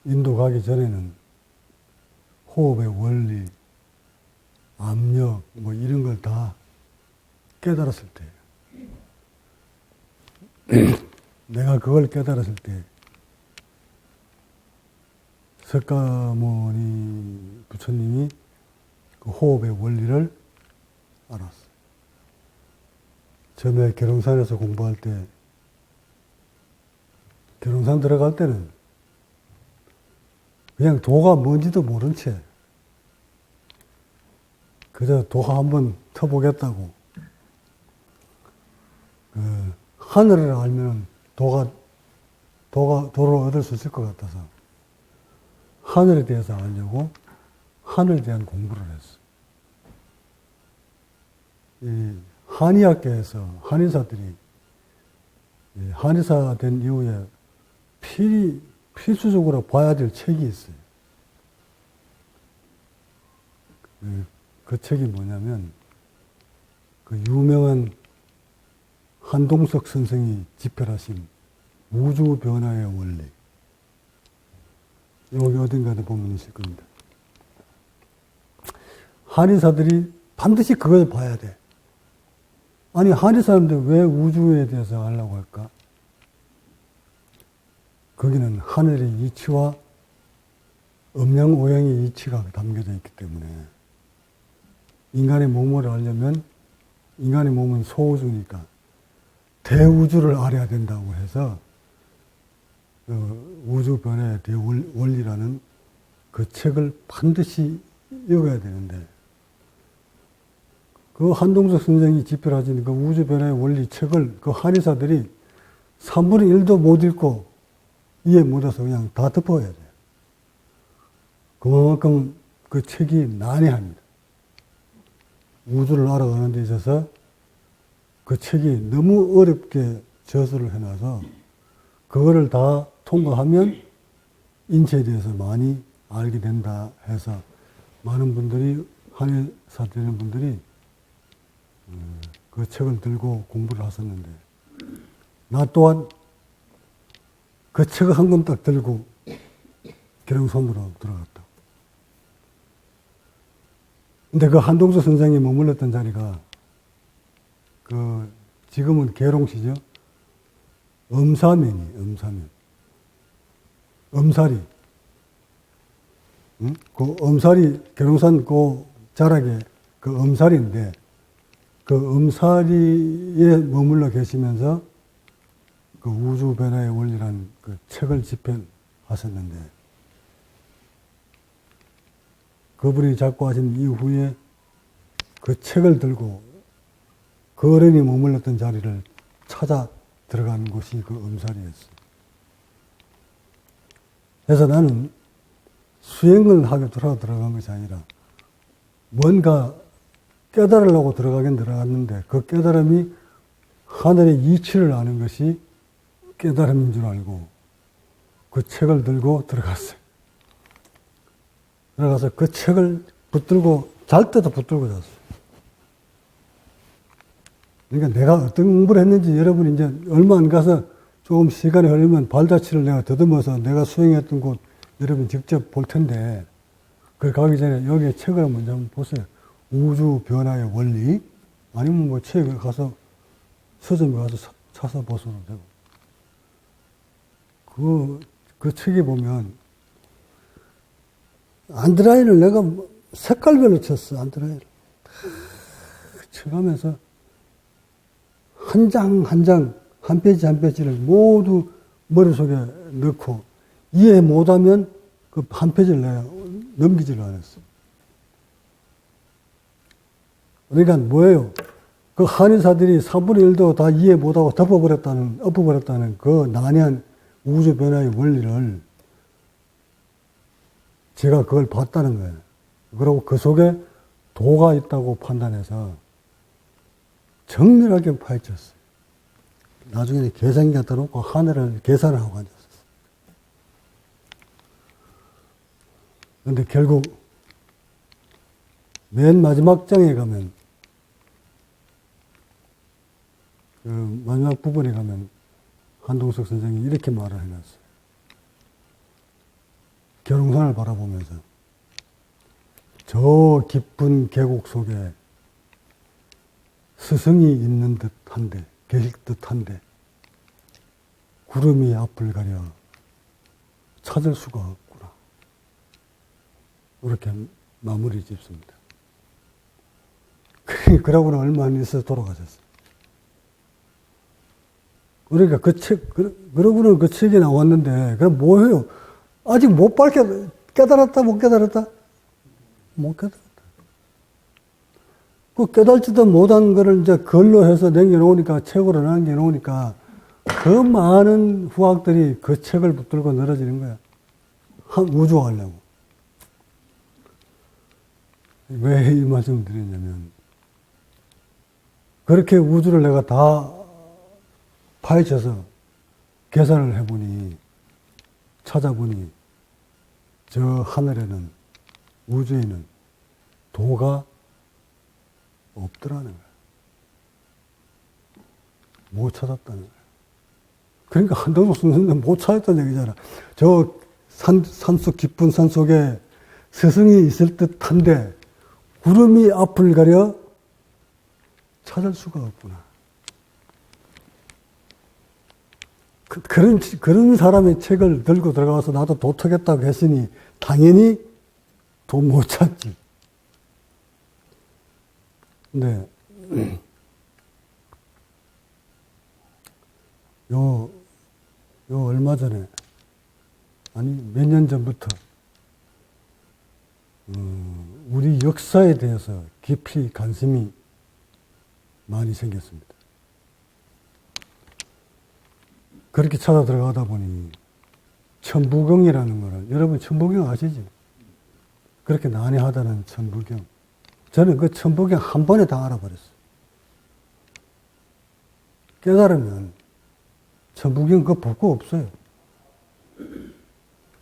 인도 가기 전에는 호흡의 원리, 압력, 뭐 이런 걸 다 깨달았을 때예요. 내가 그걸 깨달았을 때 석가모니 부처님이 그 호흡의 원리를 알았어요. 처음에 계룡산에서 공부할 때, 계룡산 들어갈 때는 그냥 도가 뭔지도 모른 채 그저 도가 한번 터보겠다고. 하늘을 알면 도를 얻을 수 있을 것 같아서 하늘에 대해서 알려고 하늘에 대한 공부를 했어. 이 한의학계에서 한의사들이 한의사 된 이후에 필수적으로 봐야 될 책이 있어요. 그 책이 뭐냐면 그 유명한 한동석 선생이 집필하신 우주 변화의 원리. 여기 어딘가에 보면 있을 겁니다. 한의사들이 반드시 그걸 봐야 돼. 아니, 한의사인데 왜 우주에 대해서 알라고 할까? 거기는 하늘의 이치와 음양오양의 이치가 담겨져 있기 때문에 인간의 몸을 알려면 인간의 몸은 소우주니까 대우주를 알아야 된다고 해서 우주 변화의 대원리라는 그 책을 반드시 읽어야 되는데 그 한동석 선생이 집필하신 그 우주 변화의 원리 책을 그 한의사들이 3분의 1도 못 읽고 이해 못해서 그냥 다 덮어야 돼요. 그만큼 그 책이 난해합니다. 우주를 알아가는 데 있어서 그 책이 너무 어렵게 저술을 해놔서 그거를 다 통과하면 인체에 대해서 많이 알게 된다 해서 많은 분들이, 한의사 되는 분들이 그 책을 들고 공부를 하셨는데 나 또한 그 책을 한 권 딱 들고 계룡산으로 들어갔다. 근데 그 한동석 선생이 머물렀던 자리가 지금은 계룡시죠. 엄사면. 엄사리. 응? 그 엄사리, 계룡산 그 자락에 그 엄사리인데 그 엄사리에 머물러 계시면서 그 우주 변화의 원리라는 그 책을 집필하셨는데 그분이 작고하신 이후에 그 책을 들고 그 어른이 머물렀던 자리를 찾아 들어간 곳이 그 엄살이었어요. 그래서 나는 수행을 하려 들어간 것이 아니라 뭔가 깨달으려고 들어가긴 들어갔는데 그 깨달음이 하늘의 이치를 아는 것이 깨달음인 줄 알고 그 책을 들고 들어갔어요. 들어가서 그 책을 붙들고 잘 때도 붙들고 잤어요. 그러니까 내가 어떤 공부를 했는지 여러분이 이제 얼마 안 가서 조금 시간이 흐르면 발자취를 내가 더듬어서 내가 수행했던 곳 여러분 직접 볼 텐데 그 가기 전에 여기 책을 먼저 한번 보세요. 우주 변화의 원리 아니면 뭐 책에 가서 서점에 가서 찾아 보셔도 되고 그 책에 보면 안드라인을 내가 색깔별로 쳤어. 안드라인을 쳐가면서 한 장 한 장, 한 페이지 한 페이지를 모두 머릿속에 넣고 이해 못하면 그 한 페이지를 내가 넘기지를 않았어. 그러니까 뭐예요? 그 한의사들이 3분의 1도 다 이해 못하고 엎어버렸다는 그 난해한 우주 변화의 원리를 제가 그걸 봤다는 거예요. 그리고 그 속에 도가 있다고 판단해서 정밀하게 파헤쳤어요. 나중에는 계산기 갖다 놓고 하늘을 계산을 하고 앉았어요. 그런데 결국 맨 마지막 장에 가면 그 마지막 부분에 가면 한동석 선생이 이렇게 말을 해놨어요. 계룡산을 바라보면서 저 깊은 계곡 속에 스승이 있는 듯한데, 계실 듯한데 구름이 앞을 가려 찾을 수가 없구나. 그렇게 마무리 짓습니다. 그러고는 얼마 안 있어 돌아가셨어요. 그러니까 그러고는 그 책이 나왔는데, 그럼 뭐예요? 아직 못 깨달았다, 못 깨달았다? 못 깨달았다. 그 깨달지도 못한 거를 이제 글로 해서 남겨놓으니까, 책으로 남겨놓으니까, 그 많은 후학들이 그 책을 붙들고 늘어지는 거야. 우주하려고. 왜 이 말씀을 드리냐면, 그렇게 우주를 내가 다 파헤쳐서 계산을 해보니, 찾아보니, 저 하늘에는, 우주에는 도가 없더라는 거야. 못 찾았다는 거야. 그러니까 한동숙 선생님 못 찾았다는 얘기잖아. 저 산속, 깊은 산 속에 스승이 있을 듯한데, 구름이 앞을 가려 찾을 수가 없구나. 그런 사람의 책을 들고 들어가서 나도 도터겠다고 했으니 당연히 도 못 찾지. 근데 요 얼마 전에, 아니 몇 년 전부터 우리 역사에 대해서 깊이 관심이 많이 생겼습니다. 그렇게 찾아 들어가다 보니 천부경이라는 거를, 여러분 천부경 아시죠? 그렇게 난해하다는 천부경. 저는 그 천부경 한 번에 다 알아버렸어요. 깨달으면 천부경 그거 볼 거 없어요.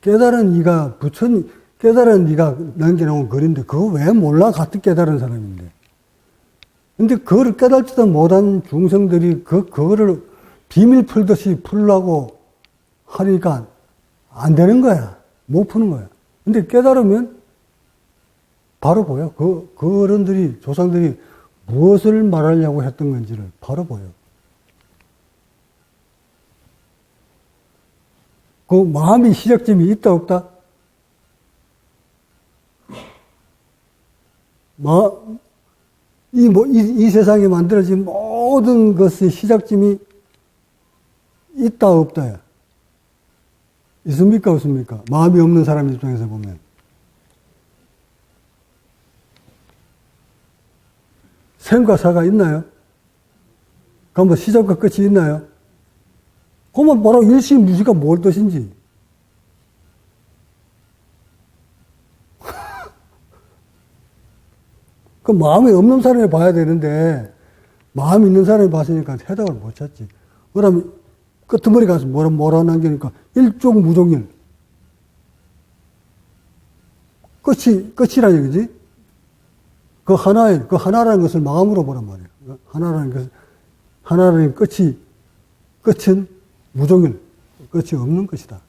깨달은 이가 깨달은 이가 남겨놓은 글인데 그거 왜 몰라? 같은 깨달은 사람인데. 근데 그거를 깨달지도 못한 중생들이 그거를 비밀 풀듯이 풀라고 하니까 안 되는 거야. 못 푸는 거야. 근데 깨달으면 바로 보여. 그 어른들이, 조상들이 무엇을 말하려고 했던 건지를 바로 보여. 그 마음이 시작점이 있다, 없다? 이 세상에 만들어진 모든 것의 시작점이 있다, 없다야. 있습니까, 없습니까? 마음이 없는 사람 입장에서 보면. 생과 사가 있나요? 그럼 시작과 끝이 있나요? 그러면 바로 일시무시가 뭘 뜻인지. 그 마음이 없는 사람이 봐야 되는데, 마음이 있는 사람이 봤으니까 해답을 못 찾지. 그러면 끄트머리 가서 뭐라 남기니까 일종무종일. 끝이라는 얘기지. 그 하나라는 것을 마음으로 보란 말이에요. 하나라는 끝은 무종일. 끝이 없는 것이다.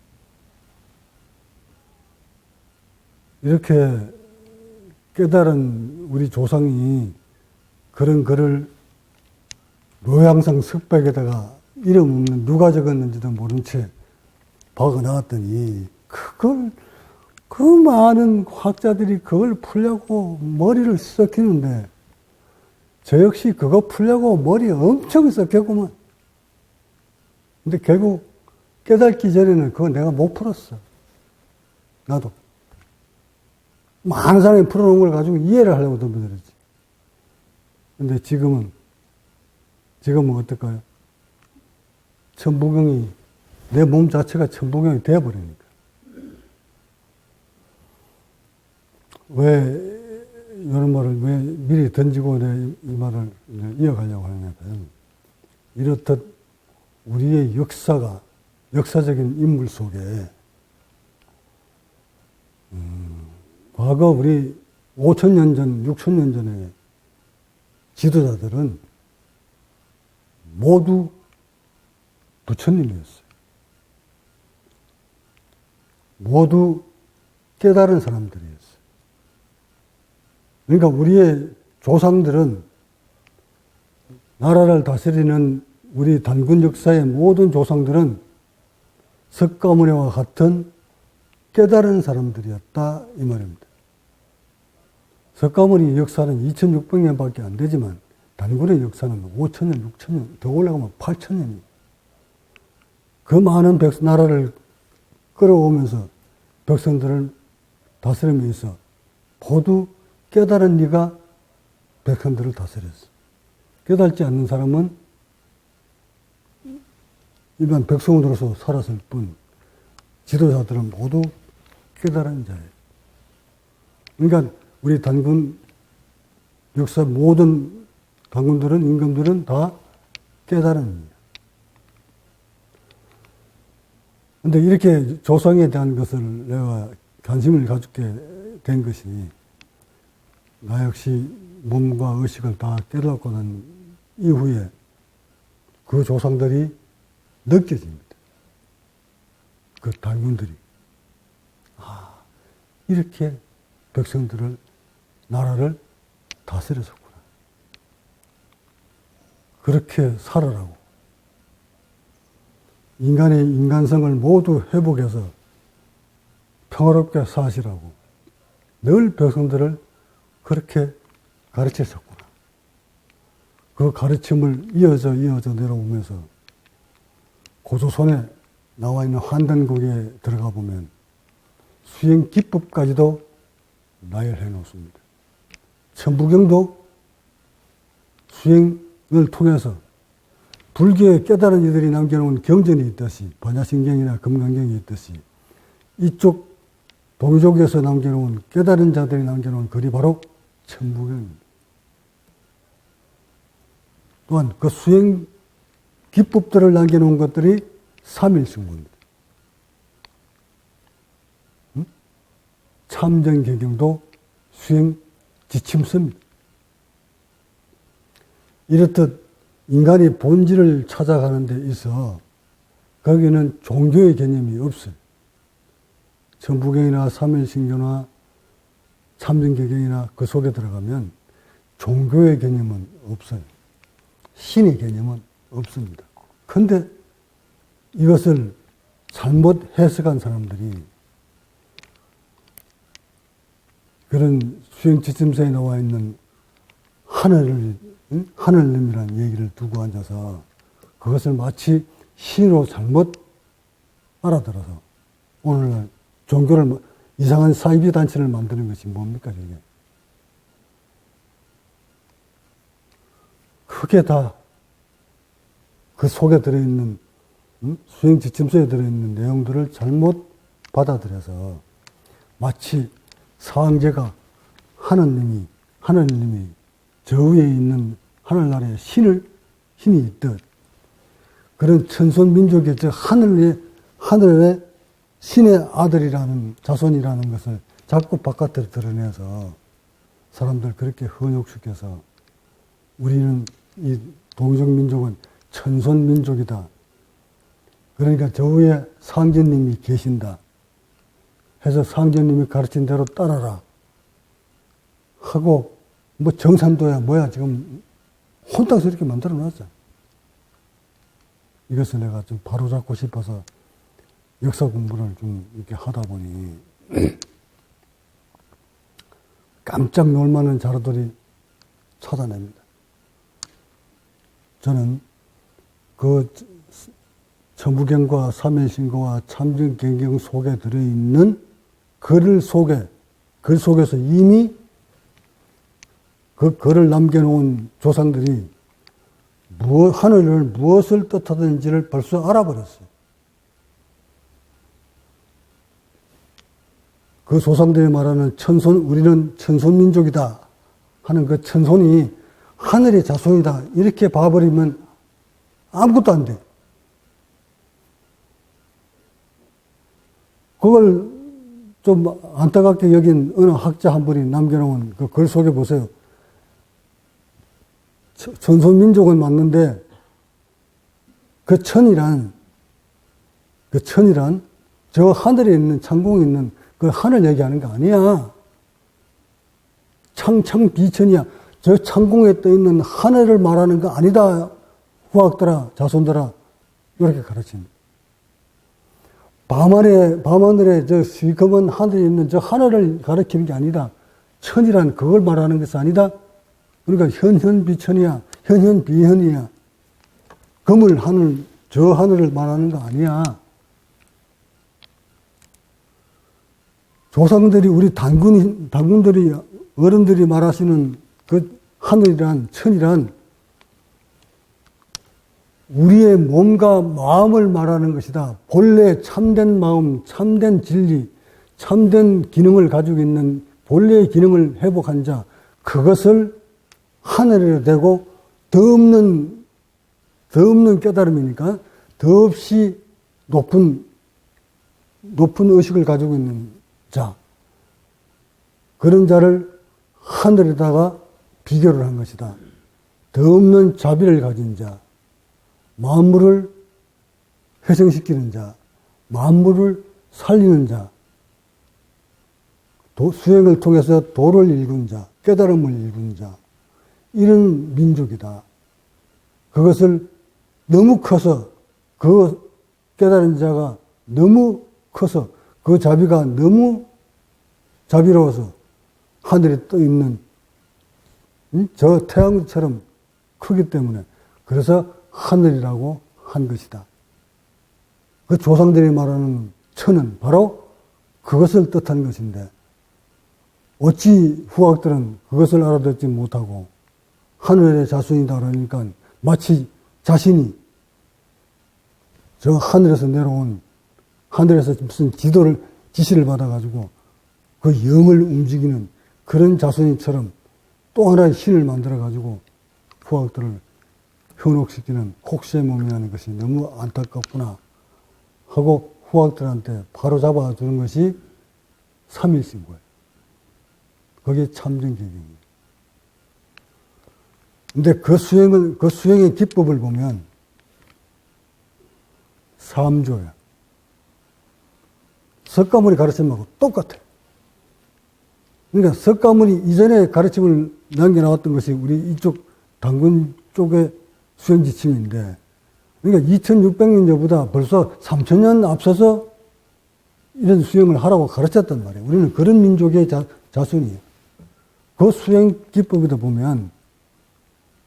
이렇게 깨달은 우리 조상이 그런 글을 묘향상 석백에다가 이름 없는 누가 적었는지도 모른 채 박아 나왔더니 그 많은 학자들이 그걸 풀려고 머리를 썩히는데 저 역시 그거 풀려고 머리 엄청 썩혔구만. 근데 결국 깨닫기 전에는 그거 내가 못 풀었어. 나도. 많은 사람이 풀어놓은 걸 가지고 이해를 하려고 덤벼들었지. 근데 지금은 어떨까요? 천부경이, 내 몸 자체가 천부경이 되어버리니까. 왜 이런 말을 왜 미리 던지고 이 말을 이어가려고 하냐면, 이렇듯 우리의 역사적인 인물 속에 과거 우리 5,000년 전, 6,000년 전에 지도자들은 모두 부처님이었어요. 모두 깨달은 사람들이었어요. 그러니까 우리의 조상들은 나라를 다스리는 우리 단군 역사의 모든 조상들은 석가모니와 같은 깨달은 사람들이었다 이 말입니다. 석가모니 역사는 2600년밖에 안 되지만 단군의 역사는 5000년, 6000년, 더 올라가면 8000년이. 그 많은 나라를 끌어오면서 백성들을 다스리면서 모두 깨달은 이가 백성들을 다스렸어. 깨달지 않는 사람은 일반 백성으로서 살았을 뿐 지도자들은 모두 깨달은 자예요. 그러니까 우리 단군 역사 모든 단군들은 임금들은 다 깨달은 자예요. 근데 이렇게 조상에 대한 것을 내가 관심을 가지게 된 것이 나 역시 몸과 의식을 다 깨닫고 난 이후에 그 조상들이 느껴집니다. 그 단군들이. 아, 이렇게 백성들을, 나라를 다스렸었구나. 그렇게 살아라고. 인간의 인간성을 모두 회복해서 평화롭게 사시라고 늘 백성들을 그렇게 가르쳤었구나. 그 가르침을 이어져 내려오면서 고조선에 나와 있는 한단국에 들어가 보면 수행 기법까지도 나열해 놓습니다. 천부경도 수행을 통해서 불교의 깨달은 이들이 남겨놓은 경전이 있듯이 반야신경이나 금강경이 있듯이 이쪽 동유족에서 남겨놓은 깨달은 자들이 남겨놓은 글이 바로 천부경입니다. 또한 그 수행 기법들을 남겨놓은 것들이 삼일승부입니다. 참정개경도 수행 지침서입니다. 이렇듯 인간이 본질을 찾아가는 데 있어 거기는 종교의 개념이 없어요. 천부경이나 삼일신교나 참정개경이나 그 속에 들어가면 종교의 개념은 없어요. 신의 개념은 없습니다. 그런데 이것을 잘못 해석한 사람들이 그런 수행지침서에 나와 있는 하늘님이라는 얘기를 두고 앉아서 그것을 마치 신으로 잘못 알아들어서 오늘날 종교를 이상한 사이비 단체를 만드는 것이 뭡니까, 저게? 그게 다 그 속에 들어있는 수행 지침서에 들어있는 내용들을 잘못 받아들여서 마치 사왕제가 하느님이 저 위에 있는 하늘나라에 신이 있듯 그런 천손민족의 저 하늘의 신의 아들이라는 자손이라는 것을 자꾸 바깥으로 드러내서 사람들 그렇게 헌욕시켜서 우리는 이 동족 민족은 천손민족이다. 그러니까 저 위에 상제님이 계신다. 해서 상제님이 가르친 대로 따라라. 하고 뭐 정산도야 뭐야 지금 혼탕스 이렇게 만들어 놨어. 이것을 내가 좀 바로잡고 싶어서 역사 공부를 좀 이렇게 하다 보니 깜짝 놀만한 자료들이 찾아냅니다. 저는 그 천부경과 삼일신고와 참정개경 속에 들어있는 글 속에서 이미 그 글을 남겨놓은 조상들이 하늘을 무엇을 뜻하는지를 벌써 알아버렸어요. 그 조상들이 말하는 우리는 천손민족이다 하는 그 천손이 하늘의 자손이다 이렇게 봐버리면 아무것도 안 돼. 그걸 좀 안타깝게 여긴 어느 학자 한 분이 남겨놓은 그 글 속에 보세요. 천손민족은 맞는데 그 천이란 저 하늘에 있는 창공에 있는 그 하늘 얘기하는 거 아니야. 창창비천이야. 저 창공에 떠 있는 하늘을 말하는 거 아니다. 후학들아, 자손들아. 이렇게 가르칩니다. 밤하늘에 저 시커먼 하늘에 있는 저 하늘을 가르치는 게 아니다. 천이란 그걸 말하는 것이 아니다. 그러니까 현현비천이야. 현현비현이야. 그물 하늘, 저 하늘을 말하는 거 아니야. 조상들이, 우리 단군들이, 어른들이 말하시는 그 하늘이란, 천이란 우리의 몸과 마음을 말하는 것이다. 본래 참된 마음, 참된 진리, 참된 기능을 가지고 있는 본래의 기능을 회복한 자, 그것을 하늘에 대고 더 없는 깨달음이니까 더없이 높은 의식을 가지고 있는 자, 그런 자를 하늘에다가 비교를 한 것이다. 더 없는 자비를 가진 자, 만물을 회생시키는 자, 만물을 살리는 자, 수행을 통해서 도를 일군 자, 깨달음을 일군 자, 이런 민족이다. 그것을 너무 커서, 그 깨달은 자가 너무 커서, 그 자비가 너무 자비로워서 하늘에 떠 있는 저 태양처럼 크기 때문에, 그래서 하늘이라고 한 것이다. 그 조상들이 말하는 천은 바로 그것을 뜻한 것인데, 어찌 후학들은 그것을 알아듣지 못하고 하늘의 자손이다 그러니까 마치 자신이 저 하늘에서 내려온, 하늘에서 무슨 지시를 받아가지고 그 영을 움직이는 그런 자손이처럼 또 하나의 신을 만들어가지고 후학들을 현혹시키는 혹시의 몸이라는 것이 너무 안타깝구나 하고 후학들한테 바로 잡아주는 것이 삼일신 거예요. 그게 참정계경입니다. 근데 그 수행의 기법을 보면 삼조야. 석가모니 가르침하고 똑같아요. 그러니까 석가모니 이전에 가르침을 남겨나왔던 것이 우리 이쪽 단군 쪽의 수행 지침인데, 그러니까 2600년 전보다 벌써 3000년 앞서서 이런 수행을 하라고 가르쳤단 말이에요. 우리는 그런 민족의 자손이에요. 그 수행 기법에도 보면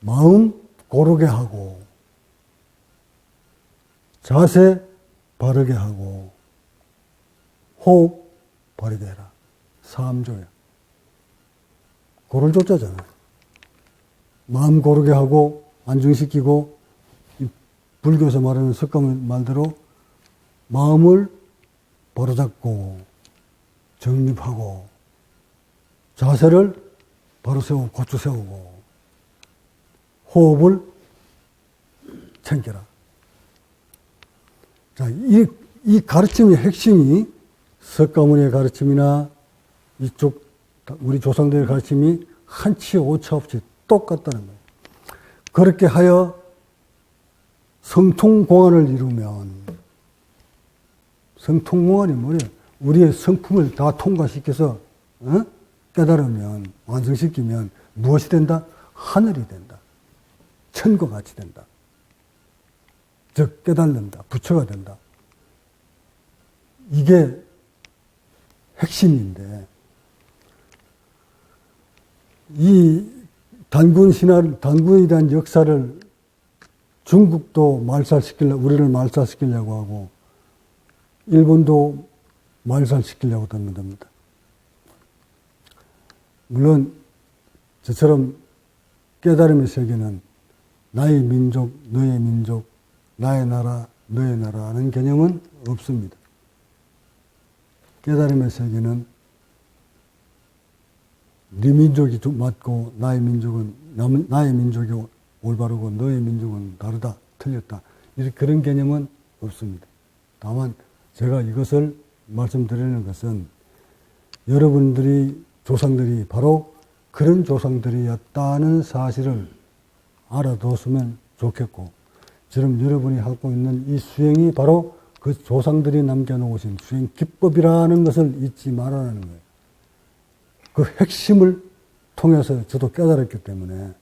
마음 고르게 하고, 자세 바르게 하고, 호흡 바르게 해라. 삼조야. 고를 조자잖아. 마음 고르게 하고 안정시키고, 불교에서 말하는 석가모니 말대로 마음을 바로잡고 정립하고, 자세를 바로 세우고 고추 세우고, 호흡을 챙겨라. 자, 이 가르침의 핵심이 석가모니의 가르침이나 이쪽 우리 조상들의 가르침이 한치 오차 없이 똑같다는 거예요. 그렇게 하여 성통공안을 이루면, 성통공안이 뭐예요? 우리의 성품을 다 통과시켜서 깨달으면, 완성시키면 무엇이 된다? 하늘이 된다. 천과 같이 된다. 즉 깨닫는다. 부처가 된다. 이게 핵심인데, 이 단군에 대한 역사를 중국도 우리를 말살시키려고 하고, 일본도 말살시키려고 합니다. 물론 저처럼 깨달음의 세계는 나의 민족, 너의 민족, 나의 나라, 너의 나라라는 개념은 없습니다. 깨달음의 세계는 네 민족이 맞고 나의 민족이 올바르고 너의 민족은 다르다, 틀렸다. 이렇게 그런 개념은 없습니다. 다만 제가 이것을 말씀드리는 것은 여러분들이 조상들이 바로 그런 조상들이었다는 사실을 알아뒀으면 좋겠고, 지금 여러분이 하고 있는 이 수행이 바로 그 조상들이 남겨놓으신 수행 기법이라는 것을 잊지 말아라는 거예요. 그 핵심을 통해서 저도 깨달았기 때문에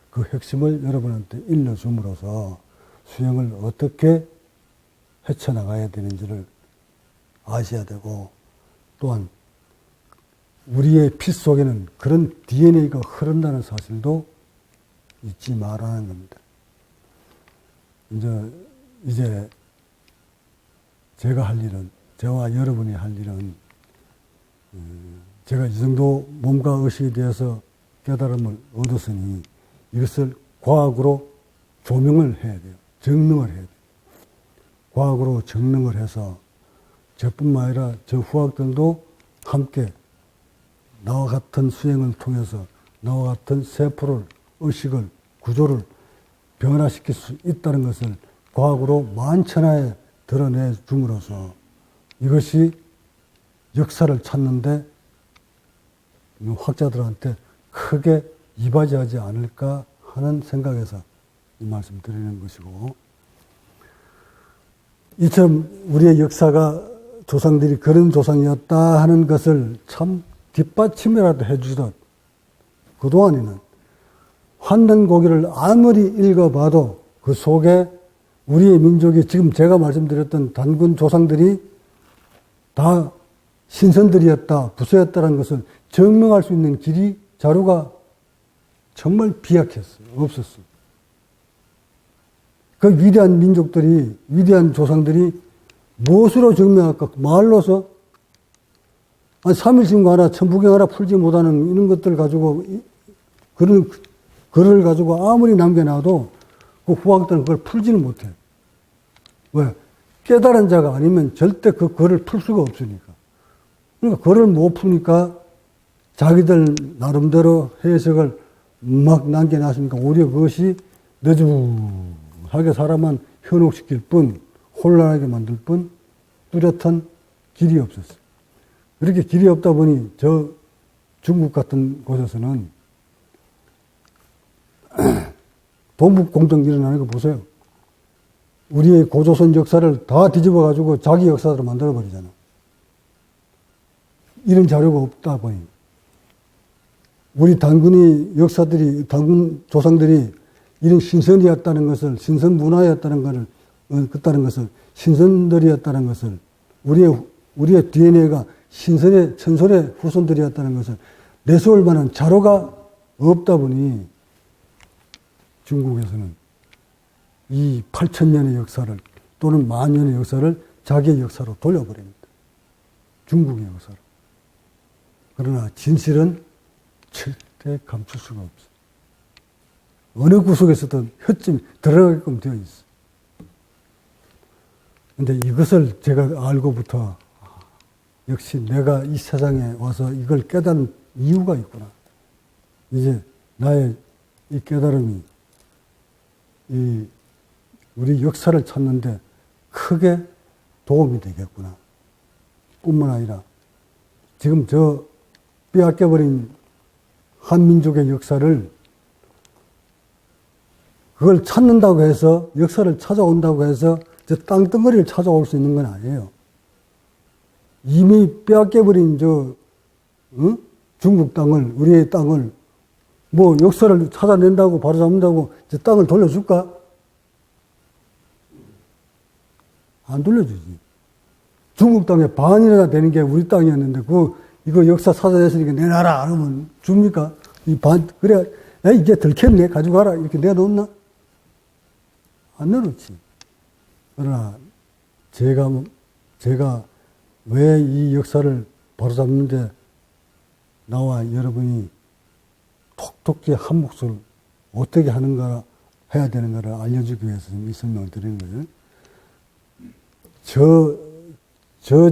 그 핵심을 여러분한테 일러줌으로써 수행을 어떻게 헤쳐나가야 되는지를 아셔야 되고, 또한 우리의 피 속에는 그런 DNA가 흐른다는 사실도 잊지 말라는 겁니다. 이제 제가 할 일은, 저와 여러분이 할 일은, 제가 이 정도 몸과 의식에 대해서 깨달음을 얻었으니 이것을 과학으로 조명을 해야 돼요. 증명을 해야 돼요. 과학으로 증명을 해서 저뿐만 아니라 저 후학들도 함께 나와 같은 수행을 통해서 나와 같은 세포를, 의식을, 구조를 변화시킬 수 있다는 것을 과학으로 만천하에 드러내 줌으로써 이것이 역사를 찾는데 학자들한테 크게 이바지하지 않을까 하는 생각에서 이 말씀 드리는 것이고, 이처럼 우리의 역사가 조상들이 그런 조상이었다 하는 것을 참 뒷받침이라도 해주듯, 그동안에는 환단고기를 아무리 읽어봐도 그 속에 우리의 민족이 지금 제가 말씀드렸던 단군 조상들이 다 신선들이었다, 부서였다는 것을 증명할 수 있는 길이, 자료가 정말 비약했어요. 없었어요. 그 위대한 민족들이, 위대한 조상들이 무엇으로 증명할까? 말로서? 아니, 삼일신고 하나, 천부경 하나 풀지 못하는 이런 것들 가지고, 그런 글을 가지고 아무리 남겨놔도 그 후학들은 그걸 풀지는 못해요. 왜? 깨달은 자가 아니면 절대 그 글을 풀 수가 없으니까. 그러니까 글을 못 푸니까 자기들 나름대로 해석을 막 남겨놨으니까 오히려 그것이 느긋하게 사람만 현혹시킬 뿐, 혼란하게 만들 뿐, 뚜렷한 길이 없었어요. 이렇게 길이 없다 보니 저 중국 같은 곳에서는 동북공정 일어나는 거 보세요. 우리의 고조선 역사를 다 뒤집어가지고 자기 역사로 만들어버리잖아. 이런 자료가 없다 보니. 우리 단군 조상들이 이런 신선이었다는 것을, 신선 문화였다는 것을, 신선들이었다는 것을, 우리의 DNA가 신선의, 천선의 후손들이었다는 것을 내세울 만한 자료가 없다 보니 중국에서는 이 8,000년의 역사를 또는 만년의 역사를 자기의 역사로 돌려버립니다. 중국의 역사로. 그러나 진실은 절대 감출 수가 없어. 어느 구석에서든 혀쯤 들어가게끔 되어 있어. 근데 이것을 제가 알고부터 역시 내가 이 세상에 와서 이걸 깨달은 이유가 있구나. 이제 나의 이 깨달음이 우리 역사를 찾는데 크게 도움이 되겠구나. 뿐만 아니라 지금 저 빼앗겨버린 한민족의 역사를 그걸 찾는다고 해서, 역사를 찾아온다고 해서 저 땅덩어리를 찾아올 수 있는 건 아니에요. 이미 빼앗겨버린 중국 땅을, 우리의 땅을 뭐 역사를 찾아낸다고 바로 잡는다고 저 땅을 돌려줄까? 안 돌려주지. 중국 땅의 반이나 되는 게 우리 땅이었는데 이거 역사 찾아냈으니까 내놔라 그러면 줍니까? 이 반, 그래, 이제 들켰네, 가져가라 이렇게 내놓나? 안 내놓지. 그러나 제가 왜 이 역사를 바로잡는데 나와 여러분이 톡톡히 한 몫을 어떻게 하는가, 해야 되는가를 알려주기 위해서 이 설명을 드리는 거예요. 저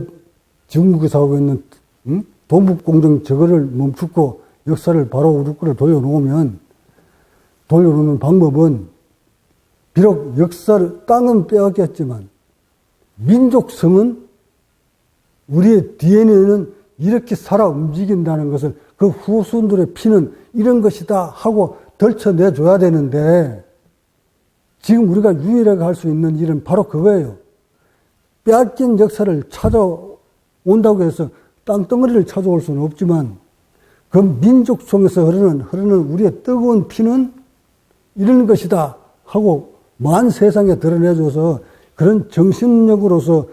중국에서 하고 있는 동북공정 저거를 멈추고 역사를 바로 우리 거를 돌려놓으면, 돌려놓는 방법은 비록 땅은 빼앗겼지만 민족성은, 우리의 DNA는 이렇게 살아 움직인다는 것을 그 후손들의 피는 이런 것이다 하고 덜쳐내줘야 되는데, 지금 우리가 유일하게 할 수 있는 일은 바로 그거예요. 빼앗긴 역사를 찾아온다고 해서 땅덩어리를 찾아올 수는 없지만 그 민족 속에서 흐르는 우리의 뜨거운 피는 이런 것이다 하고 만 세상에 드러내줘서 그런 정신력으로서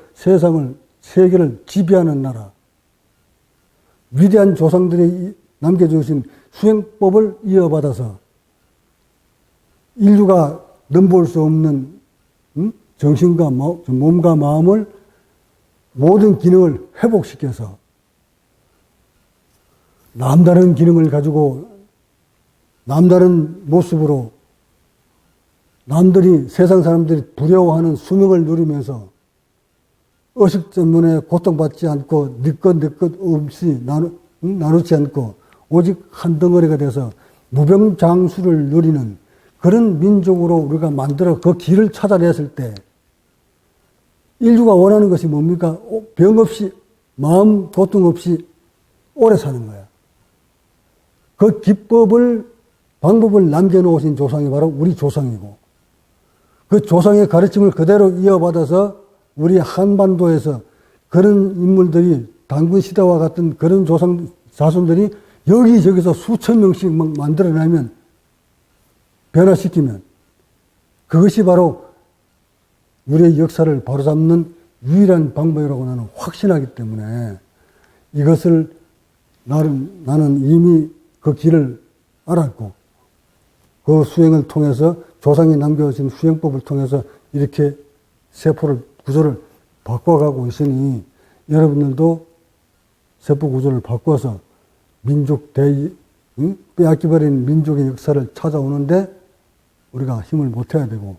세계를 지배하는 나라. 위대한 조상들이 남겨주신 수행법을 이어받아서 인류가 넘볼 수 없는 정신과 몸과 마음을 모든 기능을 회복시켜서 남다른 기능을 가지고 남다른 모습으로 세상 사람들이 두려워하는 수명을 누리면서 의식 때문에 고통받지 않고 네 것 없이 나누지 않고 오직 한 덩어리가 돼서 무병장수를 누리는 그런 민족으로 우리가 만들어 그 길을 찾아냈을 때 인류가 원하는 것이 뭡니까? 병 없이 마음 고통 없이 오래 사는 거야. 그 방법을 남겨놓으신 조상이 바로 우리 조상이고 그 조상의 가르침을 그대로 이어받아서 우리 한반도에서 그런 인물들이 당군 시대와 같은 그런 조상 자손들이 여기저기서 수천 명씩 막 만들어내면 변화시키면 그것이 바로 우리의 역사를 바로잡는 유일한 방법이라고 나는 확신하기 때문에 이것을 나는 이미 그 길을 알았고 그 수행을 통해서 조상이 남겨진 수행법을 통해서 이렇게 구조를 바꿔가고 있으니 여러분들도 세포 구조를 바꿔서 빼앗겨버린 민족의 역사를 찾아오는데 우리가 힘을 못해야 되고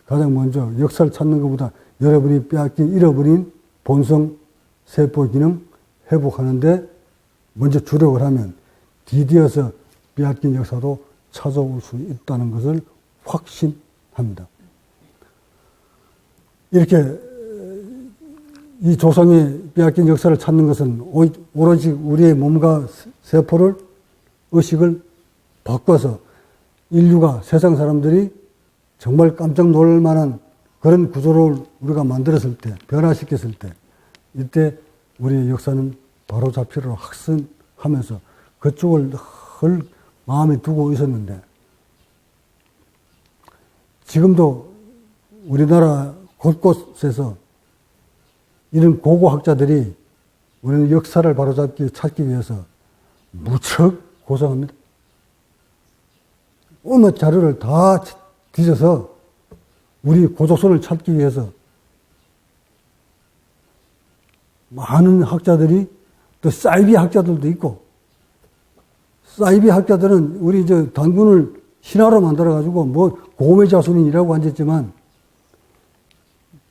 가장 먼저 역사를 찾는 것보다 여러분이 잃어버린 본성 세포 기능 회복하는데 먼저 주력을 하면 디디어서 빼앗긴 역사도 찾아올 수 있다는 것을 확신합니다. 이렇게 이 조상의 빼앗긴 역사를 찾는 것은 오로지 우리의 몸과 세포를 의식을 바꿔서 인류가 세상 사람들이 정말 깜짝 놀랄 만한 그런 구조를 우리가 만들었을 때, 변화시켰을 때, 이때 우리의 역사는 바로 잡히도록 확신하면서 그쪽을 늘 마음에 두고 있었는데, 지금도 우리나라 곳곳에서 이런 고고학자들이 우리는 역사를 찾기 위해서 무척 고생합니다. 어느 자료를 다 뒤져서 우리 고조선을 찾기 위해서 많은 학자들이 또 사이비 학자들도 있고 사이비 학자들은 우리 단군을 신화로 만들어가지고 고음의 자손이라고 앉았지만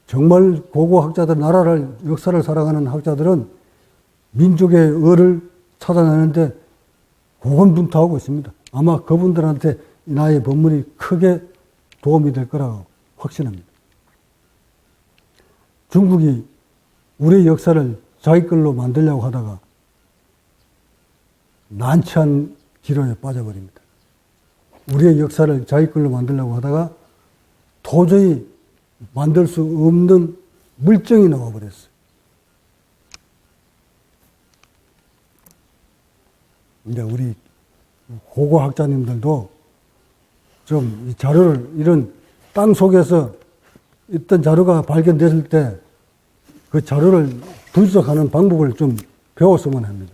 정말 고고 학자들, 역사를 살아가는 학자들은 민족의 의를 찾아내는데 고군분투하고 있습니다. 아마 그분들한테 나의 법문이 크게 도움이 될 거라고 확신합니다. 중국이 우리의 역사를 자기 걸로 만들려고 하다가 난처한 기로에 빠져버립니다. 우리의 역사를 자기 걸로 만들려고 하다가 도저히 만들 수 없는 물정이 나와버렸어요. 근데 우리 고고학자님들도 좀 이 자료를 이런 땅 속에서 있던 자료가 발견됐을 때 그 자료를 분석하는 방법을 좀 배웠으면 합니다.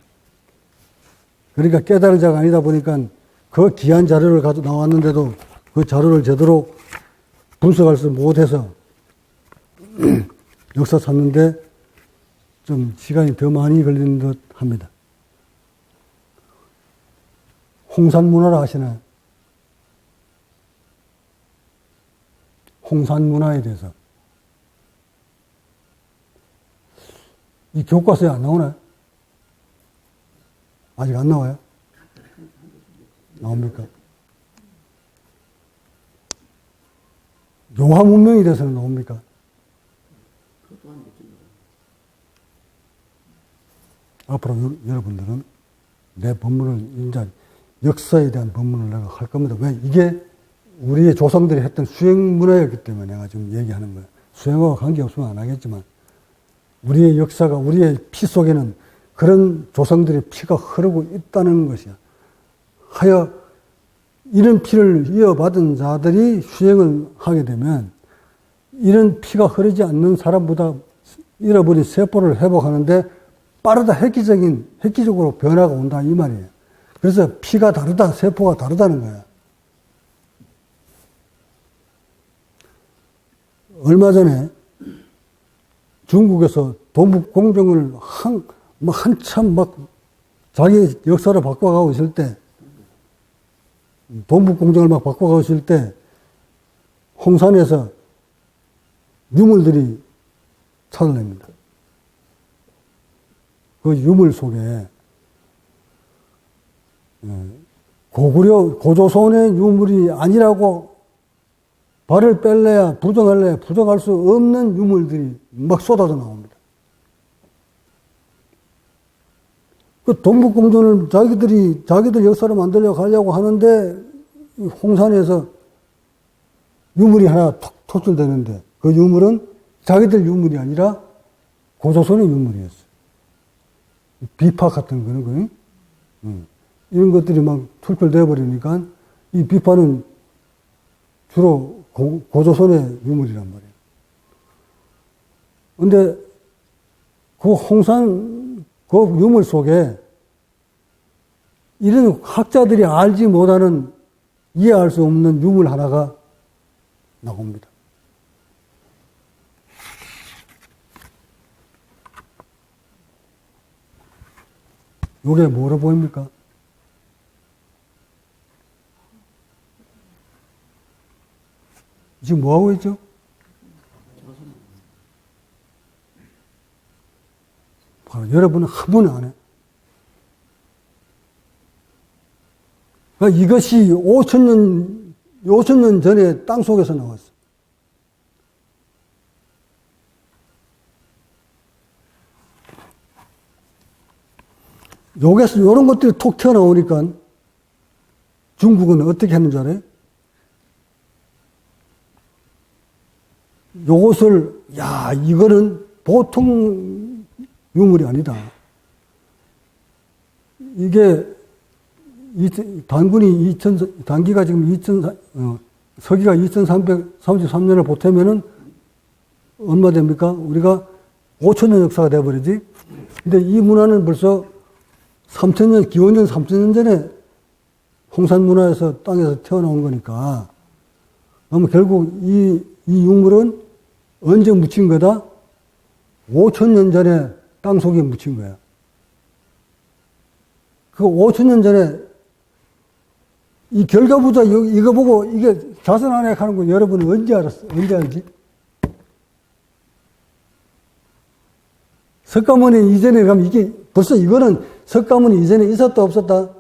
그러니까 깨달은 자가 아니다 보니까 그 귀한 자료를 가지고 나왔는데도 그 자료를 제대로 분석할 수 못해서 역사 찾는데 좀 시간이 더 많이 걸리는 듯 합니다. 홍산문화라 아시나요? 홍산문화에 대해서. 이 교과서에 안 나오나요? 아직 안 나와요? 나옵니까? 요하 문명에 대해서는 나옵니까? 앞으로 여러분들은 내 법문을 이제 역사에 대한 법문을 내가 할 겁니다. 왜? 이게 우리의 조상들이 했던 수행 문화였기 때문에 내가 지금 얘기하는 거예요. 수행하고 관계없으면 안 하겠지만, 우리의 역사가, 우리의 피 속에는 그런 조상들의 피가 흐르고 있다는 것이야. 하여 이런 피를 이어받은 자들이 수행을 하게 되면 이런 피가 흐르지 않는 사람보다 잃어버린 세포를 회복하는데 빠르다, 획기적으로 변화가 온다 이 말이에요. 그래서 피가 다르다, 세포가 다르다는 거야. 얼마 전에 중국에서 동북공정을 한참 막 자기 역사를 바꿔가고 있을 때, 동북공정을 막 바꿔가고 있을 때, 홍산에서 유물들이 찾아냅니다. 그 유물 속에 고조선의 유물이 아니라고 발을 뺄래야 부정할래야 부정할 수 없는 유물들이 막 쏟아져 나옵니다. 그 동북공정을 자기들 역사를 만들려고 하려고 하는데 홍산에서 유물이 하나 톡 토출되는데 그 유물은 자기들 유물이 아니라 고조선의 유물이었어요. 비파 같은 거는, 이런 것들이 막 출출되어 버리니까 이 비파는 주로 고조선의 유물이란 말이에요. 근데 그 홍산 그 유물 속에 이런 학자들이 알지 못하는, 이해할 수 없는 유물 하나가 나옵니다. 요게 뭐로 보입니까? 지금 뭐 하고 있죠? 바로 여러분은 한 번은 안 해. 그러니까 이것이 5,000년 전에 땅 속에서 나왔어. 여기서 이런 것들이 톡 튀어나오니까 중국은 어떻게 했는 줄 알아요? 요것을, 야, 이거는 보통 유물이 아니다. 이게 단기가 지금 서기가 2333년을 보태면은 얼마 됩니까? 우리가 5,000년 역사가 돼버리지. 근데 이 문화는 벌써 3,000년, 기원전 3,000년 전에 홍산 문화에서 땅에서 태어나온 거니까. 그러면 결국 이 유물은 언제 묻힌 거다? 5,000년 전에 땅 속에 묻힌 거야. 그 5,000년 전에 이 결과부자 이거 보고 이게 자선 안에 하는 거 여러분은 언제 알았어? 언제 알지? 석가모니 이전에 가면 이게 벌써 이거는 석가모니 이전에 있었다 없었다?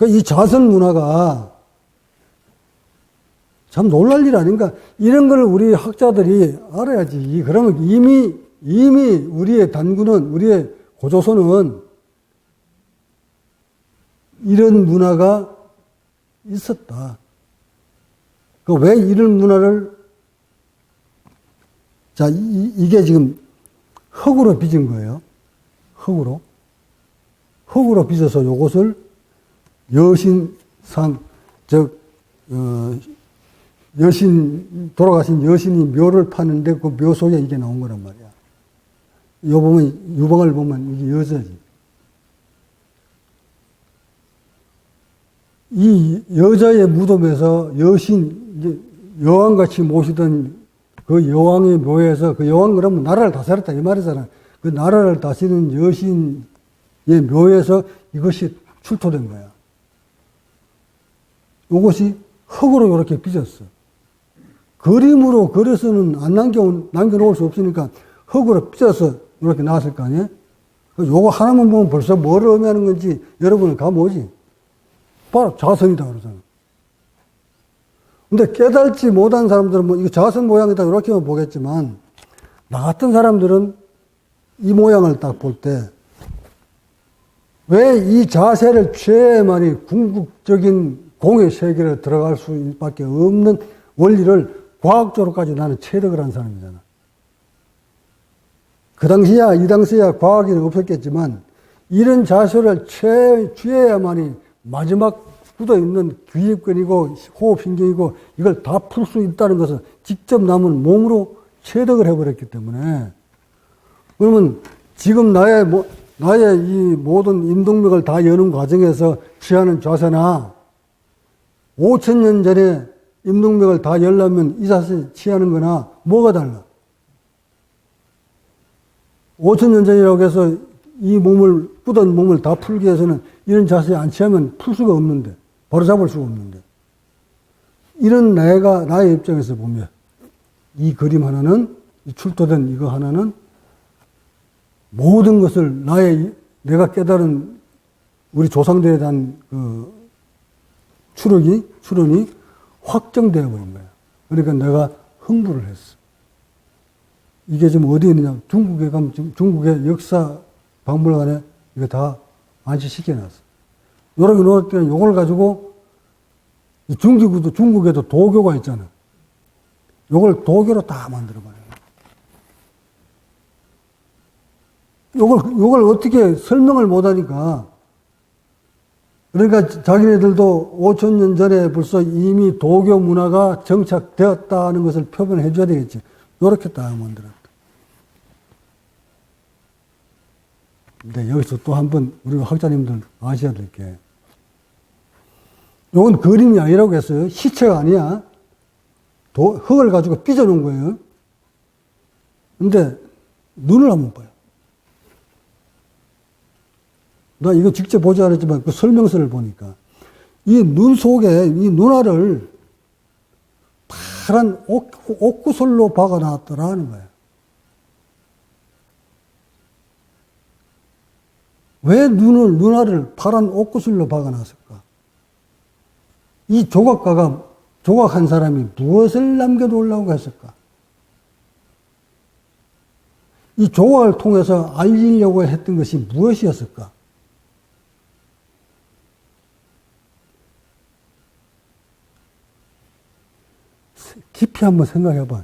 이 자선 문화가 참 놀랄 일 아닌가? 이런 걸 우리 학자들이 알아야지. 그러면 이미 우리의 단군은, 우리의 고조선은 이런 문화가 있었다. 왜 이런 문화를, 자, 이게 지금 흙으로 빚은 거예요. 흙으로 빚어서 요것을 여신상, 돌아가신 여신이 묘를 파는데 그 묘 속에 이게 나온 거란 말이야. 요 보면, 유방을 보면 이게 여자지. 이 여자의 무덤에서 이제 여왕같이 모시던 그 여왕의 묘에서, 그 여왕 그러면 나라를 다스렸다 이 말이잖아. 그 나라를 다스리는 여신의 묘에서 이것이 출토된 거야. 이것이 흙으로 이렇게 빚었어. 그림으로 그려서는 안 남겨놓을 수 없으니까 흙으로 빚어서 이렇게 나왔을 거 아니에요? 요거 하나만 보면 벌써 뭐를 의미하는 건지 여러분은 감 오지? 바로 자선이다 그러잖아. 근데 깨달지 못한 사람들은 뭐 이거 자선 모양이다 이렇게만 보겠지만, 나 같은 사람들은 이 모양을 딱 볼 때 왜 이 자세를 취해야만이 궁극적인 공의 세계로 들어갈 수밖에 없는 원리를 과학적으로까지 나는 체득을 한 사람이잖아. 그 당시야, 이 당시야 과학이 없었겠지만, 이런 자세를 취해야만이 마지막 굳어있는 귀입근이고 호흡신경이고 이걸 다 풀 수 있다는 것을 직접 남은 몸으로 체득을 해버렸기 때문에, 그러면 지금 나의 이 모든 인동맥을 다 여는 과정에서 취하는 자세나 5,000년 전에 인동맥을 다 열려면 이 자세 취하는 거나 뭐가 달라? 5,000년 전이라고 해서 이 몸을, 굳은 몸을 다 풀기 위해서는 이런 자세에 안 취하면 풀 수가 없는데, 바로 잡을 수가 없는데. 이런 나의 입장에서 보면, 이 그림 하나는, 이 출토된 이거 하나는 모든 것을 내가 깨달은 우리 조상들에 대한 그 추론이 확정되어 버린 거야. 그러니까 내가 흥부를 했어. 이게 지금 어디 있느냐. 중국에 가면 중국의 역사 박물관에 이거 다 안치시켜놨어. 요렇게 놓을 때는 요걸 가지고 중국에도 도교가 있잖아. 요걸 도교로 다 만들어봐요. 요걸 어떻게 설명을 못하니까. 그러니까 자기네들도 5,000년 전에 벌써 이미 도교 문화가 정착되었다는 것을 표현해 줘야 되겠지. 요렇게 딱 만들었다. 근데 여기서 또 한 번 우리 학자님들 아셔야 될 게, 요건 그림이 아니라고 했어요. 시체가 아니야. 흙을 가지고 삐져놓은 거예요. 근데 눈을 한번 봐요. 나 이거 직접 보지 않았지만 그 설명서를 보니까 이 눈 속에 이 눈알을 파란 옥구슬로 박아놨더라는 거예요. 왜 눈알을 파란 옥구슬로 박아놨을까? 이 조각가가, 조각한 사람이 무엇을 남겨놓으려고 했을까? 이 조각을 통해서 알리려고 했던 것이 무엇이었을까? 깊이 한번 생각해봐.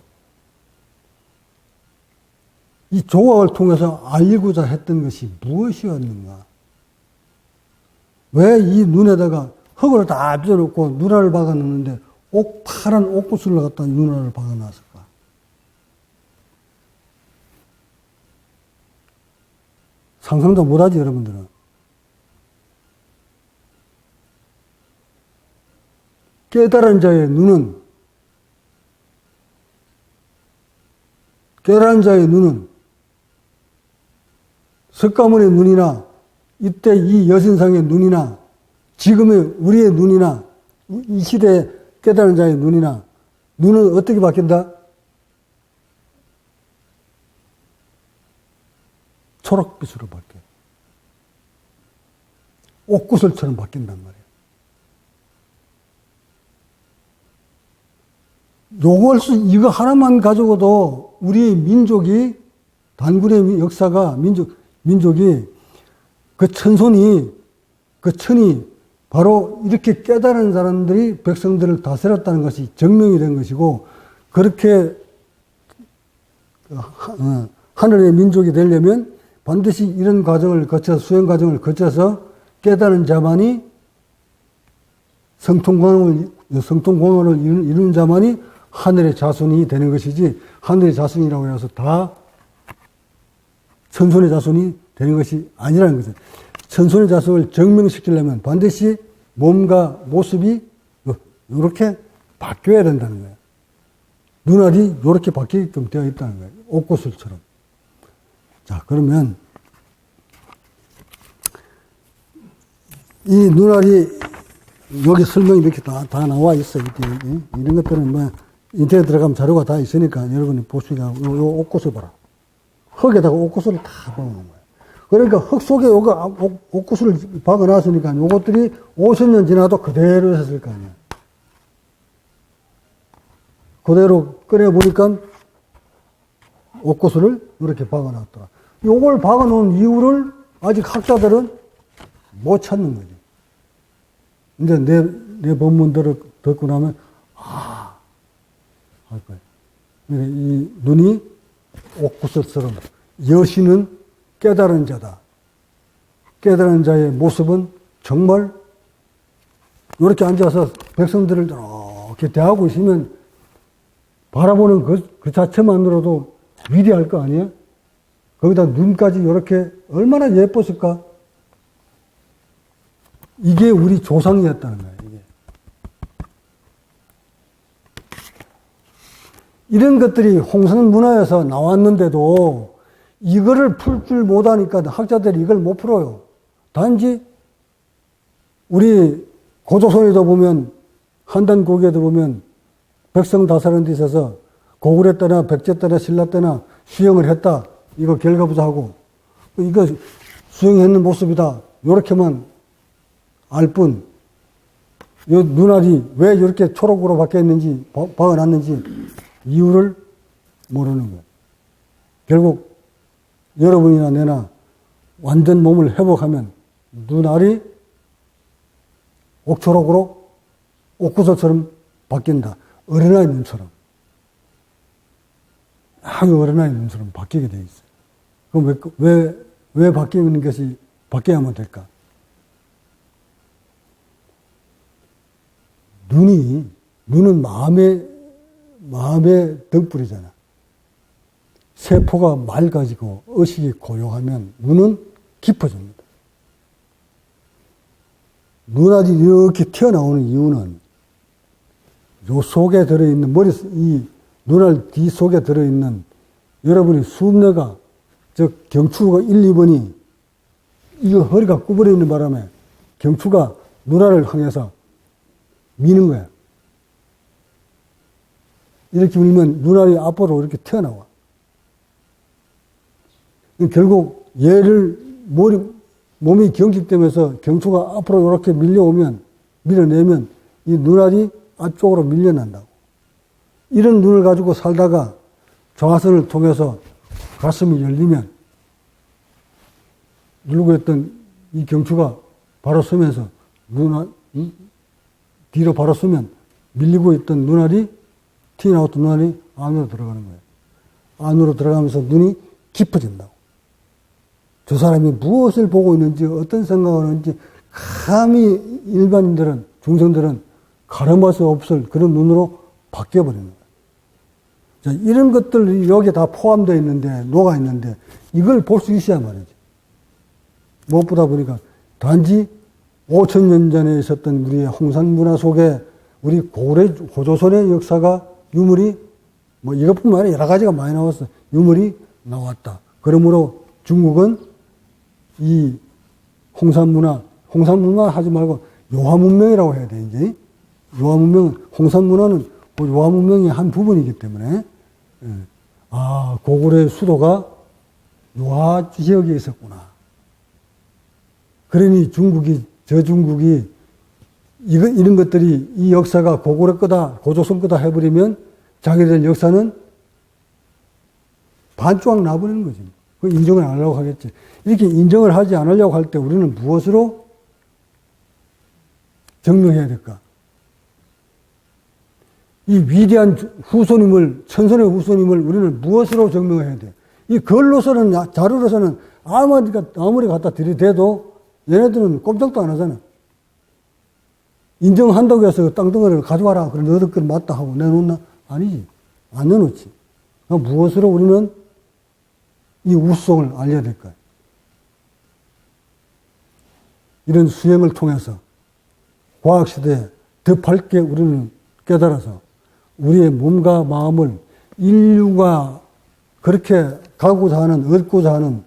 이 조각을 통해서 알리고자 했던 것이 무엇이었는가? 왜 이 눈에다가 흙을 다 빚어놓고 눈알을 박아놓는데 파란 옥구슬로 갖다 눈알을 박아놨을까? 상상도 못하지, 여러분들은. 깨달은 자의 눈은 석가모니의 눈이나 이때 이 여신상의 눈이나 지금의 우리의 눈이나 이 시대의 깨달은 자의 눈은 어떻게 바뀐다? 초록빛으로 바뀌어. 옥구슬처럼 바뀐단 말이에요. 이거 하나만 가지고도 우리 민족이, 단군의 역사가, 민족이, 그 천이 바로 이렇게 깨달은 사람들이 백성들을 다스렸다는 것이 증명이 된 것이고, 그렇게 하늘의 민족이 되려면 반드시 이런 과정을 거쳐서, 수행 과정을 거쳐서 깨달은 자만이 성통공헌을 이루는 자만이 하늘의 자손이 되는 것이지, 하늘의 자손이라고 해서 다 천손의 자손이 되는 것이 아니라는 거죠. 천손의 자손을 증명시키려면 반드시 몸과 모습이 이렇게 바뀌어야 된다는 거예요. 눈알이 이렇게 바뀌게끔 되어 있다는 거예요. 옥구슬처럼. 자, 그러면 이 눈알이 여기 설명이 이렇게 다 나와 있어요. 이런 것들은 인터넷 들어가면 자료가 다 있으니까 여러분이 보시기가, 요 옥구슬 봐라. 흙에다가 옥구슬을 다 박아놓은 거예요. 그러니까 흙 속에 옥구슬을 박아놨으니까 요것들이 50년 지나도 그대로 했을 거 아니에요. 그대로 꺼내보니까 옥구슬을 이렇게 박아놨더라. 요걸 박아놓은 이유를 아직 학자들은 못 찾는 거지. 근데 내 법문들을 듣고 나면, 할 거예요. 그러니까 이 눈이 옥구슬처럼 여신은 깨달은 자다. 깨달은 자의 모습은 정말 이렇게 앉아서 백성들을 이렇게 대하고 있으면 바라보는 그 자체만으로도 위대할 거 아니에요? 거기다 눈까지 이렇게 얼마나 예뻤을까? 이게 우리 조상이었다는 거예요. 이게. 이런 것들이 홍산 문화에서 나왔는데도 이거를 풀 줄 못하니까 학자들이 이걸 못 풀어요. 단지 우리 고조선에도 보면 한단고기에도 보면 백성 다스리는 데 있어서 고구려 때나 백제 때나 신라 때나 수행을 했다. 이거 결과부자하고 이거 수행했는 모습이다. 요렇게만 알 뿐, 요 눈알이 왜 이렇게 초록으로 바뀌었는지, 박아놨는지 이유를 모르는 거예요. 결국 여러분이나 내나 완전 몸을 회복하면 눈알이 옥초록으로 옥구슬처럼 바뀐다. 어린아이 눈처럼. 아주 어린아이 눈처럼 바뀌게 돼 있어요. 그럼 왜 바뀌는 것이 바뀌어야만 될까? 눈은 마음의 덕불이잖아. 세포가 맑아지고 의식이 고요하면 눈은 깊어집니다. 눈알이 이렇게 튀어나오는 이유는 요 속에 들어있는 이 눈알 뒤 속에 들어있는 여러분이 수음내가 즉 경추가 1, 2번이 이거 허리가 구부려 있는 바람에 경추가 눈알을 향해서 미는 거야. 이렇게 밀면 눈알이 앞으로 이렇게 튀어나와. 결국 얘를 몸이 경직되면서 경추가 앞으로 이렇게 밀어내면 이 눈알이 앞쪽으로 밀려난다고. 이런 눈을 가지고 살다가 좌선을 통해서 가슴이 열리면 누르고 있던 이 경추가 바로 서면서 뒤로 바로 서면 밀리고 있던 눈알이 튀어나왔던 눈알이 안으로 들어가는 거예요. 안으로 들어가면서 눈이 깊어진다고. 저 사람이 무엇을 보고 있는지 어떤 생각을 하는지 감히 일반인들은 중생들은 가늠할 수 없을 그런 눈으로 바뀌어버리는 거예요. 자, 이런 것들이 여기에 다 포함되어 있는데 녹아 있는데 이걸 볼 수 있어야 말이지. 무엇보다 보니까 단지 5,000년 전에 있었던 우리의 홍산 문화 속에 우리 고조선의 역사가 유물이 뭐 이것뿐만 아니라 여러 가지가 많이 나왔어. 유물이 나왔다. 그러므로 중국은 이 홍산 문화 하지 말고 요하문명이라고 해야 돼, 이제. 요하문명은, 홍산 문화는 요하문명의 한 부분이기 때문에, 고구려의 수도가 요하 지역에 있었구나. 그러니 저 중국이, 이런 것들이 이 역사가 고구려 거다, 고조선 거다 해버리면 자기들 역사는 반쪽락 나버리는 거지. 그 인정을 안 하려고 하겠지. 이렇게 인정을 하지 않으려고 할 때 우리는 무엇으로 증명해야 될까? 이 위대한 후손임을, 천선의 후손임을 우리는 무엇으로 증명해야 돼? 이 글로서는, 자료로서는 아무리 갖다 들이대도 얘네들은 꼼짝도 안 하잖아. 인정한다고 해서 그 땅덩어리를 가져와라. 그래, 너들 걸 맞다 하고 내놓나? 아니지. 안 내놓지. 무엇으로 우리는 이 우수성을 알려야 될까요? 이런 수행을 통해서 과학시대에 더 밝게 우리는 깨달아서 우리의 몸과 마음을 인류가 그렇게 가고자 하는, 얻고자 하는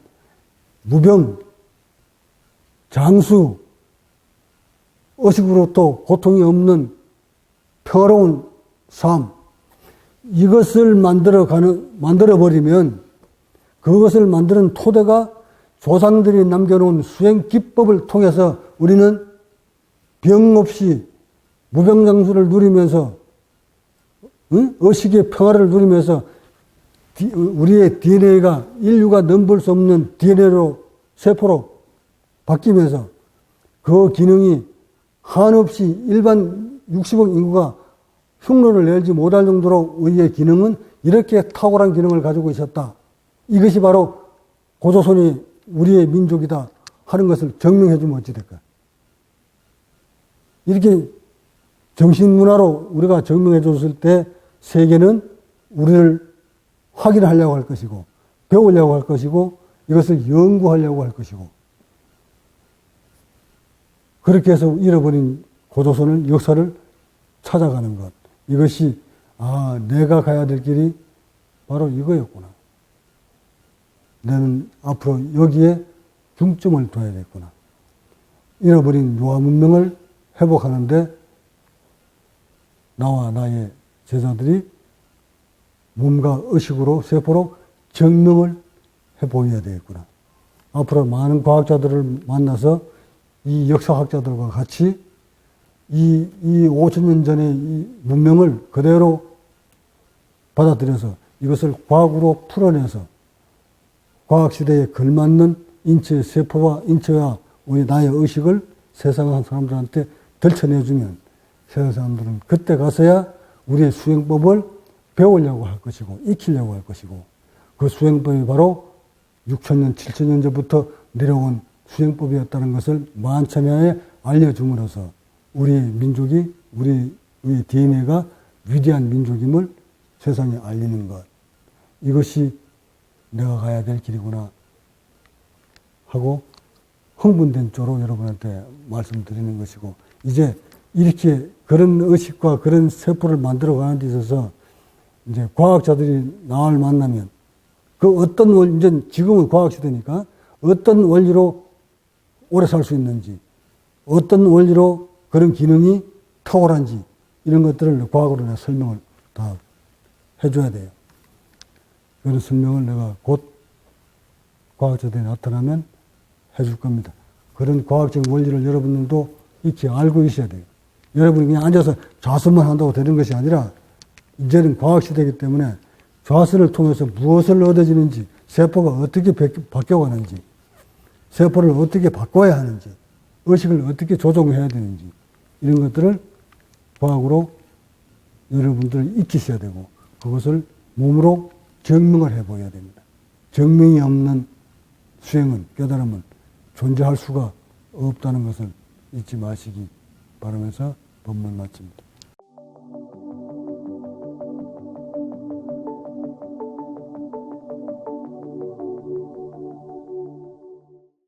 무병, 장수, 의식으로부터 고통이 없는 평화로운 삶, 이것을 만들어버리면 그것을 만드는 토대가 조상들이 남겨놓은 수행 기법을 통해서 우리는 병 없이 무병장수를 누리면서 의식의 평화를 누리면서 우리의 DNA가 인류가 넘볼 수 없는 DNA로 세포로 바뀌면서 그 기능이 한없이 일반 60억 인구가 흉내를 내지 못할 정도로 우리의 기능은 이렇게 탁월한 기능을 가지고 있었다. 이것이 바로 고조선이 우리의 민족이다 하는 것을 증명해 주면 어찌 될까? 이렇게 정신문화로 우리가 증명해 줬을 때 세계는 우리를 확인하려고 할 것이고 배우려고 할 것이고 이것을 연구하려고 할 것이고 그렇게 해서 잃어버린 고조선을 역사를 찾아가는 것. 이것이 내가 가야 될 길이 바로 이거였구나. 나는 앞으로 여기에 중점을 둬야겠구나. 잃어버린 유아 문명을 회복하는데 나와 나의 제자들이 몸과 의식으로 세포로 증명을 해보여야 되겠구나. 앞으로 많은 과학자들을 만나서 이 역사학자들과 같이 이 5,000년 전의 이 문명을 그대로 받아들여서 이것을 과학으로 풀어내서 과학시대에 걸맞는 인체의 세포와 인체와 우리 나의 의식을 세상 사람들한테 들춰내주면 세상 사람들은 그때 가서야 우리의 수행법을 배우려고 할 것이고 익히려고 할 것이고 그 수행법이 바로 6,000년, 7,000년 전부터 내려온 수행법이었다는 것을 만천하에 알려줌으로써 우리 민족이 우리의 DNA가 위대한 민족임을 세상에 알리는 것. 이것이 내가 가야 될 길이구나 하고 흥분된 쪽으로 여러분한테 말씀드리는 것이고 이제 이렇게 그런 의식과 그런 세포를 만들어 가는 데 있어서 이제 과학자들이 나를 만나면 그 어떤 원리, 이제 지금은 과학시대니까 어떤 원리로 오래 살 수 있는지 어떤 원리로 그런 기능이 탁월한지 이런 것들을 과학으로 내가 설명을 다 해줘야 돼요. 그런 설명을 내가 곧 과학자들이 나타나면 해줄 겁니다. 그런 과학적 원리를 여러분들도 익히 알고 있어야 돼요. 여러분이 그냥 앉아서 좌선만 한다고 되는 것이 아니라 이제는 과학시대이기 때문에 좌선을 통해서 무엇을 얻어지는지 세포가 어떻게 바뀌어가는지 세포를 어떻게 바꿔야 하는지 의식을 어떻게 조종해야 되는지 이런 것들을 과학으로 여러분들 익히셔야 되고 그것을 몸으로 증명을 해보여야 됩니다. 증명이 없는 수행은 깨달음은 존재할 수가 없다는 것을 잊지 마시기 바라면서 본문 마칩니다.